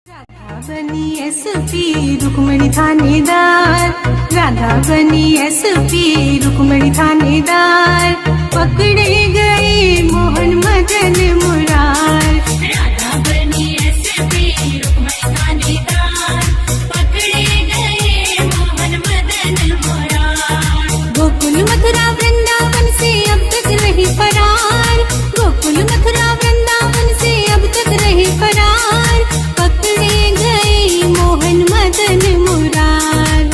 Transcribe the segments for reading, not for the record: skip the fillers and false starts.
राधा बनी एसपी रुक्मणी थानेदार, राधा बनी एसपी रुक्मणी थानेदार, पकड़े गए मोहन मदन मुरार। राधा बनी एसपी रुक्मणी थानेदार, पकड़े गए मोहन मदन मुरार। गोकुल मथुरा वृंदावन से अब तक रही फरार, गोकुल मथुरा वृंदावन से अब तक रही फरार, पकड़े गए मोहन मदन मुरार।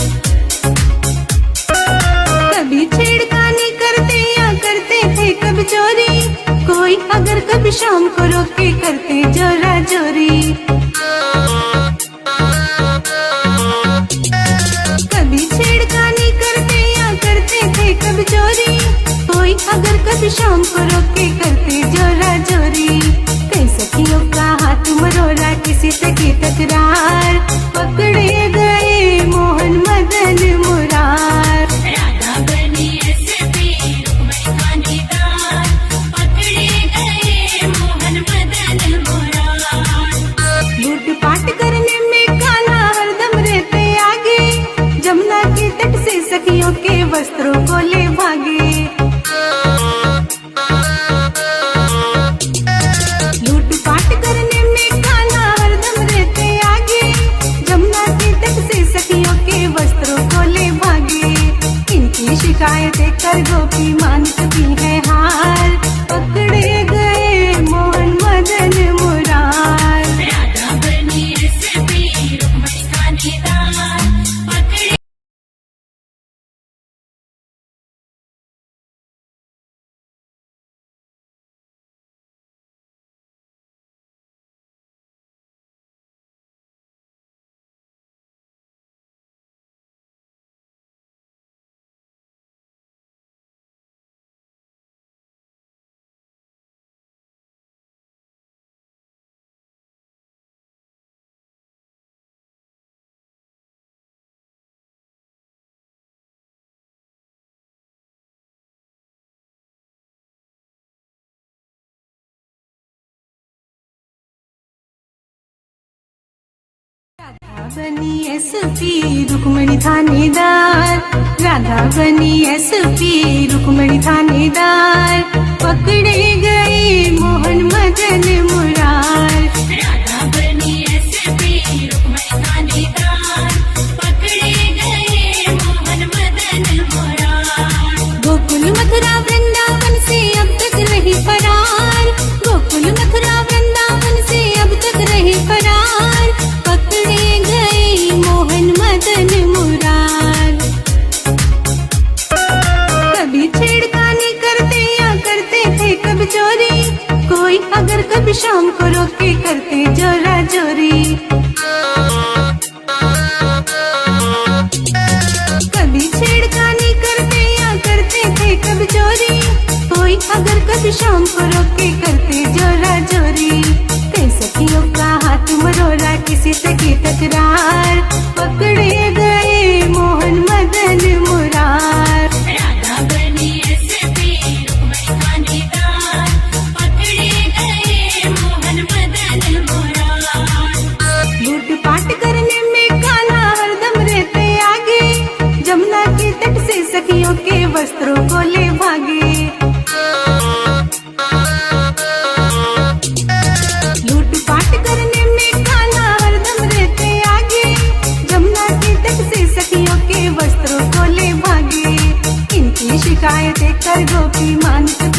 कभी छेड़खानी करते या करते थे कभी चोरी, कोई अगर कभी शाम को रोके करते जोरा जोरी। कभी छेड़खानी करते या करते थे कभी चोरी, कोई अगर कभी शाम को रोके करते जोरा जोरी। कई सखियों का हाथ मरोड़ा किसी से की तकरार, पकड़े गए मोहन मदन मुरार। राधा बनी एसपी रुक्मणी थानेदार, पकड़े गए मोहन मदन मुरार। लूटपाट करने में काला हरदम रहते आगे, जमुना के तट से सखियों के वस्त्रों को ले भागे। लूटपाट करने में काला हरदम रहते आगे, जमुना के तट से सखियों के वस्त्रों को ले भागे। इनकी शिकायतें कर गोपी मान चुकी है हार, पकड़े गए मोहन मदन मुरार। राधा बनी एसपी रुक्मणी थानेदार, पकड़े राधा बनी एसपी रुक्मणी थानेदार, राधा बनी एसपी रुक्मणी थानेदार, पकड़े गए मोहन मदन मुरार। राधा बनी एसपी रुक्मणी थानेदार, पकड़े गए मोहन मदन मुरार। गोकुल मथुरा वृंदावन से अब तक रही फरार, गोकुल मथुरा वृंदावन से अब तक रही फरार, पकड़े गए मोहन मदन मुरार। कभी छेड़खानी करते या करते थे कभी चोरी, कोई अगर कभी शाम को रोके करते जोरा जोरी। कभी छेड़खानी करते या करते थे कभी चोरी, कोई अगर कभी शाम को रोके करते जोरा जोरी। कई सखियों का हाथ मरोड़ा किसी से की तकरार, पकड़े गए मोहन मदन मुरार। राधा बनी एसपी रुक्मणी थानेदार, पकड़े गए मोहन मदन मुरार। लूटपाट करने में काला हरदम रहते आगे, जमुना के तट से सखियों के वस्त्रों को ले भागे। लूटपाट करने में काला हरदम रहते आगे, जमुना के तट से सखियों के वस्त्रों को ले भागे। इनकी शिकायतें कर गोपी मान चुकी